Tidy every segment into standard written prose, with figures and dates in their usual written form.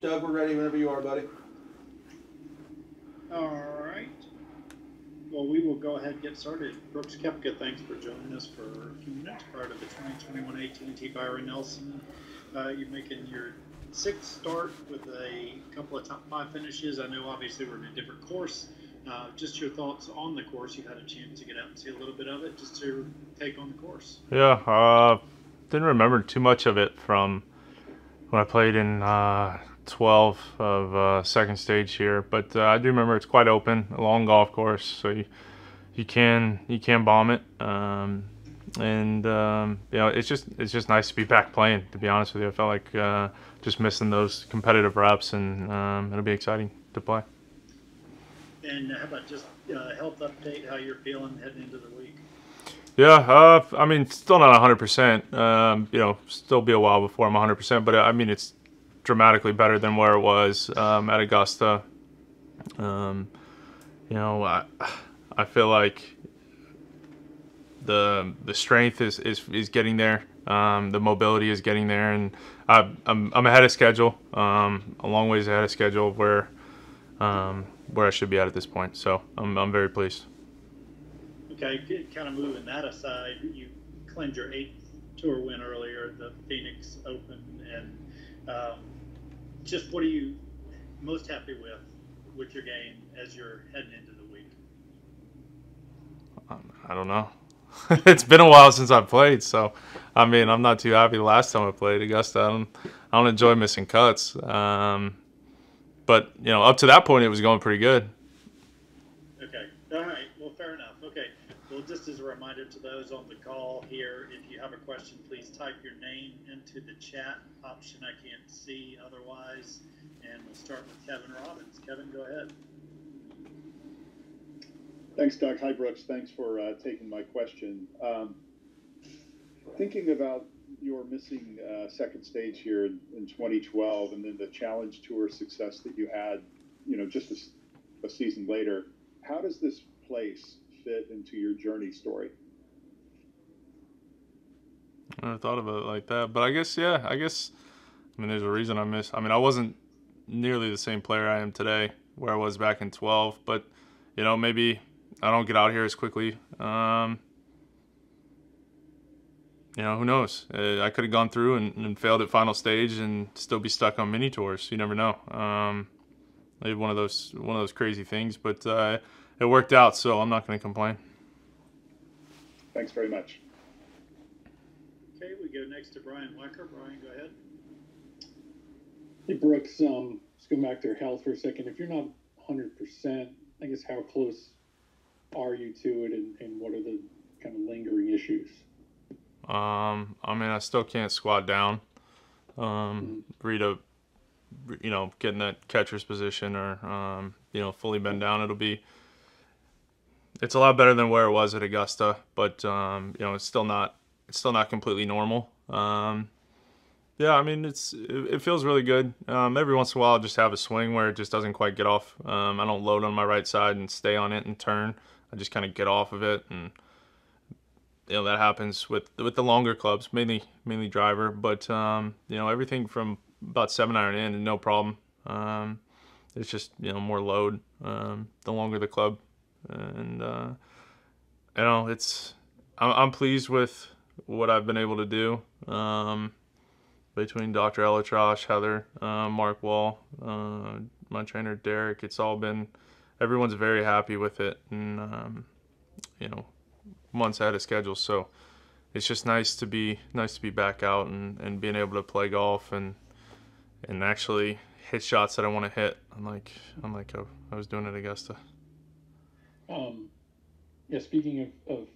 Doug, we're ready whenever you are, buddy. All right. Well, we will go ahead and get started. Brooks Koepka, thanks for joining us for a few minutes prior to the 2021 AT&T Byron Nelson. You're making your sixth start with a couple of top five finishes. I know obviously we're in a different course. Just your thoughts on the course. You've had a chance to get out and see a little bit of it. Just your take on the course. Yeah, didn't remember too much of it from when I played in 12 of second stage here, but I do remember it's quite open, a long golf course, so you can bomb it, and it's just nice to be back playing. To be honest with you, I felt like just missing those competitive reps, and it'll be exciting to play. And how about just health update? How you're feeling heading into the week? Yeah, I mean, still not 100%. Still be a while before I'm 100%, but I mean, it's dramatically better than where it was at Augusta. I feel like the strength is getting there. The mobility is getting there, and I'm ahead of schedule. A long ways ahead of schedule where I should be at this point. So I'm very pleased. Okay, kind of moving that aside, you claimed your eighth tour win earlier, the Phoenix Open, and just what are you most happy with your game as you're heading into the week? I don't know. It's been a while since I played, so I mean, I'm not too happy the last time I played Augusta. I don't enjoy missing cuts, but up to that point, it was going pretty good. Okay, all right. Well, fair enough. Okay. Well, just as a reminder to those on the call here, if you have a question, please type your name into the chat option. I can't see otherwise. And we'll start with Kevin Robbins. Kevin, go ahead. Thanks, Doug. Hi, Brooks. Thanks for taking my question. Thinking about your missing second stage here in 2012 and then the Challenge Tour success that you had, just a season later, how does this place fit into your journey story? I never thought of it like that, but I guess, I mean, there's a reason I missed. I mean, I wasn't nearly the same player I am today where I was back in 12, but, maybe I don't get out here as quickly. Who knows? I could have gone through and failed at final stage and still be stuck on mini tours. You never know. Maybe one of those crazy things, but it worked out, so I'm not going to complain. Thanks very much. Okay, we go next to Brian Wecker. Brian, go ahead. Hey, Brooks, just going back to your health for a second. If you're not 100%, I guess how close are you to it, and what are the kind of lingering issues? I mean, I still can't squat down. Rita, getting that catcher's position or, fully bend down, it's a lot better than where it was at Augusta, but, it's still not completely normal. Yeah, I mean, it feels really good. Every once in a while, I'll just have a swing where it just doesn't quite get off. I don't load on my right side and stay on it and turn. I just kind of get off of it, and that happens with the longer clubs, mainly driver. But everything from about 7-iron in, no problem. It's just more load the longer the club, and I'm pleased with what I've been able to do. Between Dr. Elatrosh, Heather, Mark Wall, my trainer Derek, everyone's very happy with it, and months ahead of schedule. So it's just nice to be back out and being able to play golf and actually hit shots that I want to hit. Unlike I was doing at Augusta. Yeah. Speaking of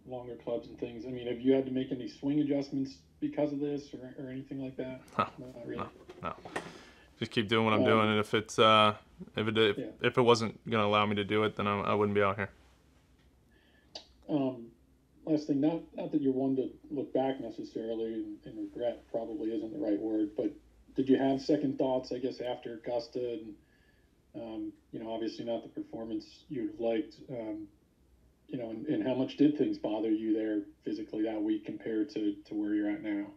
longer clubs and things, I mean, have you had to make any swing adjustments because of this or anything like that? No, not really. No. Just keep doing what I'm doing, and if it wasn't going to allow me to do it, then I wouldn't be out here. Last thing, not that you're one to look back necessarily, and regret probably isn't the right word, but did you have second thoughts, I guess, after Augusta, and obviously not the performance you'd have liked, and how much did things bother you there physically that week compared to where you're at now?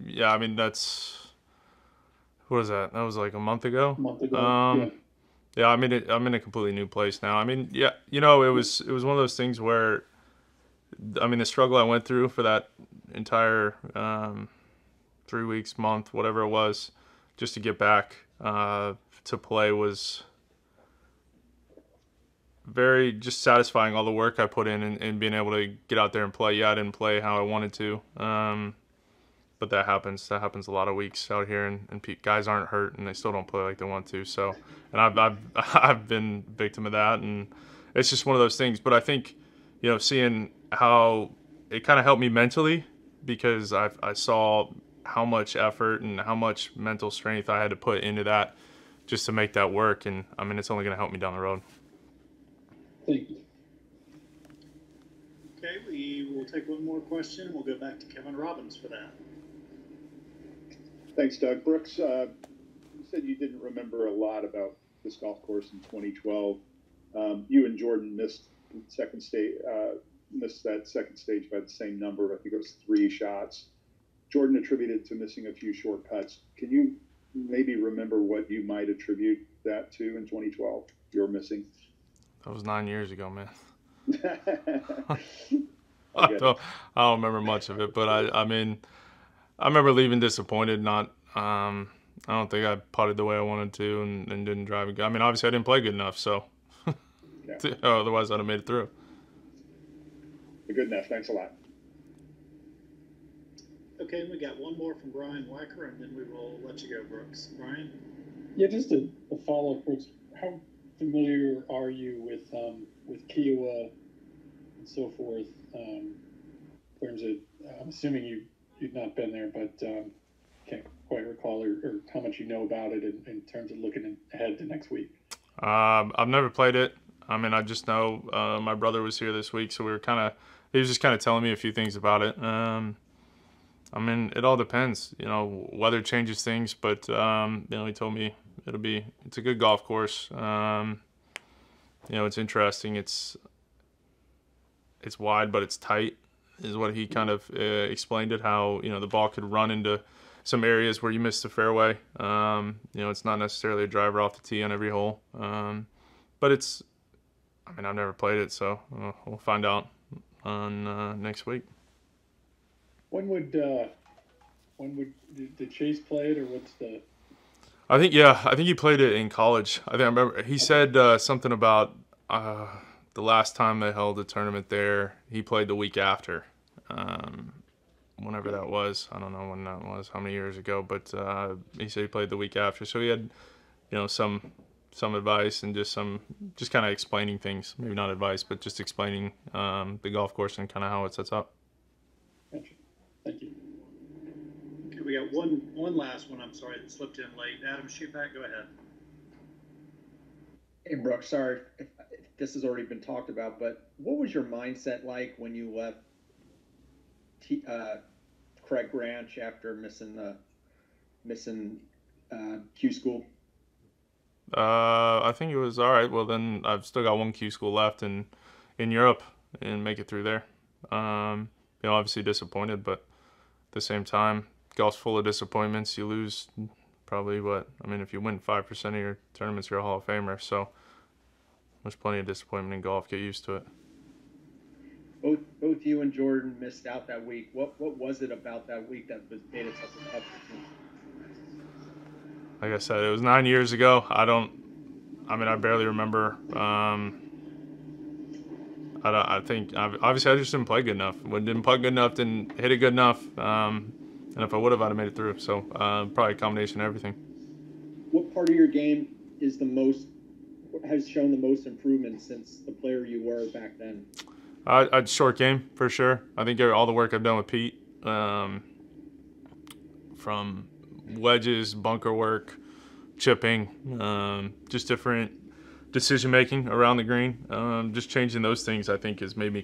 Yeah, I mean, What was that? That was like a month ago. A month ago. Yeah, I'm in a completely new place now. I mean, yeah, you know, it was one of those things where, I mean, the struggle I went through for that entire 3 weeks, month, whatever it was, just to get back to play was very just satisfying. All the work I put in and being able to get out there and play. Yeah, I didn't play how I wanted to, but that happens. That happens a lot of weeks out here, and guys aren't hurt and they still don't play like they want to. So, and I've been victim of that, and it's just one of those things. But I think, you know, seeing how it kind of helped me mentally, because I saw how much effort and how much mental strength I had to put into that just to make that work. And I mean, it's only going to help me down the road. Thank you. Okay, we will take one more question. We'll go back to Kevin Robbins for that. Thanks, Doug. Brooks, you said you didn't remember a lot about this golf course in 2012. You and Jordan missed that second stage by the same number. I think it was 3 shots. Jordan attributed to missing a few short putts. Can you maybe remember what you might attribute that to in 2012? You're missing. That was 9 years ago, man. I don't remember much of it, but I mean, I remember leaving disappointed. Not, I don't think I putted the way I wanted to, and didn't drive it. I mean, obviously I didn't play good enough, so yeah. Otherwise I'd have made it through. Good enough. Thanks a lot. Okay, we got one more from Brian Wacker, and then we will let you go, Brooks. Brian? Yeah, just a follow-up, Brooks. How familiar are you with Kiowa and so forth? In terms of, I'm assuming you've not been there, but can't quite recall or how much you know about it in terms of looking ahead to next week. I've never played it. I mean, I just know my brother was here this week, so he was just kind of telling me a few things about it. I mean, it all depends. You know, weather changes things, but you know, he told me it's a good golf course. You know, it's interesting. It's wide, but it's tight, is what he kind of explained it. How, you know, the ball could run into some areas where you miss the fairway. You know, it's not necessarily a driver off the tee on every hole, but it's. I mean, I've never played it, so we'll find out on next week. When would did Chase play it, or what's the? I think he played it in college. I remember he said something about the last time they held a tournament there, he played the week after. Whenever that was, I don't know when that was, how many years ago, but he said he played the week after. So he had, you know, some advice and just kind of explaining things. Maybe not advice, but just explaining the golf course and kind of how it sets up. Gotcha. Thank you. Okay, we got one last one. I'm sorry that slipped in late. Adam, shoot back. Go ahead. Hey, Brooks, sorry if this has already been talked about, but what was your mindset like when you left Craig Ranch after missing Q school? I think it was all right. Well, then I've still got one Q school left in Europe and make it through there. You know, obviously disappointed, but at the same time, golf's full of disappointments. You lose probably if you win 5% of your tournaments, you're a Hall of Famer. So there's plenty of disappointment in golf. Get used to it. Both you and Jordan missed out that week. What was it about that week that made it such a tough decision? Like I said, it was 9 years ago. I barely remember. I think obviously I just didn't play good enough. Didn't putt good enough, didn't hit it good enough. And if I would have, I'd have made it through. So probably a combination of everything. What part of your game has shown the most improvement since the player you were back then? I'd short game for sure. I think all the work I've done with Pete, from wedges, bunker work, chipping, just different decision making around the green, just changing those things, I think has made me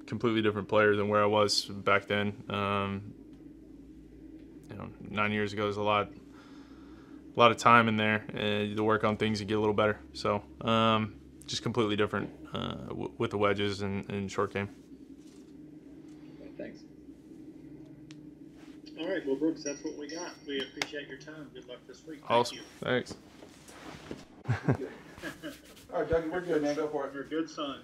completely different player than where I was back then. 9 years ago, there's a lot of time in there to work on things and get a little better. So just completely different with the wedges and short game. Thanks. All right, well, Brooks, that's what we got. We appreciate your time. Good luck this week. Thank Awesome. you. Thanks. All right, Dougie, we're good, man. Go for it. You're a good son.